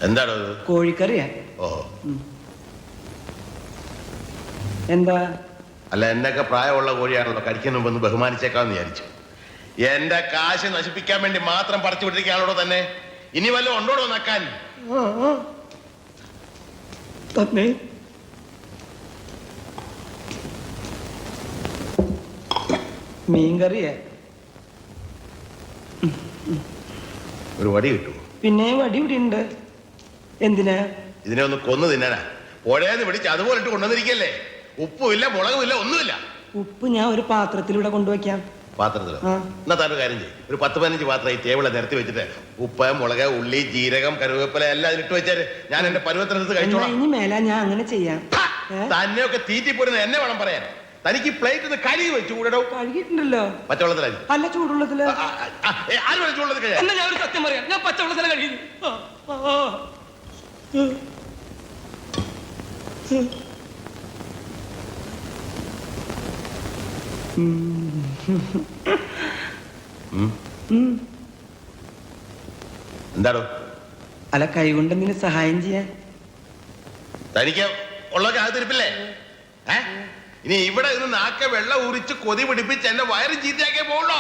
എന്താണ് കോഴിക്കറിയാ? ഓഹോ. എന്താ? അല്ല, എന്നൊക്കെ പ്രായമുള്ള കോഴിയാണല്ലോ, കഴിക്കുന്ന മുമ്പ് ഒന്ന് ബഹുമാനിച്ചേക്കാന്ന് വിചാരിച്ചു. എന്റെ കാശ് നശിപ്പിക്കാൻ വേണ്ടി മാത്രം പറിച്ചു വിട്ടിരിക്കുകയാണോ തന്നെ? ഇനി വല്ലതും ഉണ്ടോടോ നക്കാൻ? തന്നെ മീൻകറിയാ? ഒരു വടി കിട്ടുമോ? പിന്നെ വടി ഇവിടെ ഉണ്ട്. എന്തിനാ? ഇതിനെ ഒന്ന് കൊന്നു തിന്നാനാ. പുഴയെന്ന് പിടിച്ച് അതുപോലെ ഇട്ട് കൊണ്ടുവന്നിരിക്കല്ലേ. ഉപ്പുമില്ല, മുളകുമില്ല, ഒന്നുമില്ല. ഉപ്പ് ഞാൻ ഒരു പാത്രത്തിലൂടെ കൊണ്ടുവയ്ക്കാം. പാത്രത്തിലോ? എന്നാ താനൊരു കാര്യം ചെയ്യും, ഒരു 10-15 പാത്രം ഈ ടേബിളെ നിരത്തി വെച്ചിട്ട് ഉപ്പ്, മുളക്, ഉള്ളി, ജീരകം, കരുവേപ്പില എല്ലാം അതിലിട്ട് വെച്ചാല് ഞാൻ എന്റെ പരുവത്തിനടുത്ത് കഴിച്ചോളാം. ഇനി മേല ഞാൻ അങ്ങനെ ചെയ്യാം. തന്നെയൊക്കെ തീറ്റിപ്പോരുന്ന എന്നെ വേണം പറയാൻ. തനിക്ക് പ്ലേറ്റ് ഒന്ന് കഴുകി വെച്ചു കൂടോ. കഴുകിയിട്ടുണ്ടല്ലോ. പച്ചവെള്ളത്തിലായി? അല്ല, ചൂടുള്ളത്തില്. ആര് വേണം ചൂടുള്ളത് കഴിയാൻ? ഞാൻ ഒരു സത്യം പറയാം, ഞാൻ പച്ചവെള്ളത്തില കഴുകി. എന്താടോ? അല്ല, കൈകൊണ്ട് എന്തിനു സഹായം ചെയ്യാൻ? തനിക്ക് ഉള്ളൊക്കെ അകത്തിരിപ്പില്ലേ? ഇനി ഇവിടെ നിന്ന് നാക്ക വെള്ളം ഉരിച്ച് കൊതി പിടിപ്പിച്ച് എന്നെ വയറ് ചീത്തയാക്കിയേ പോകണോ?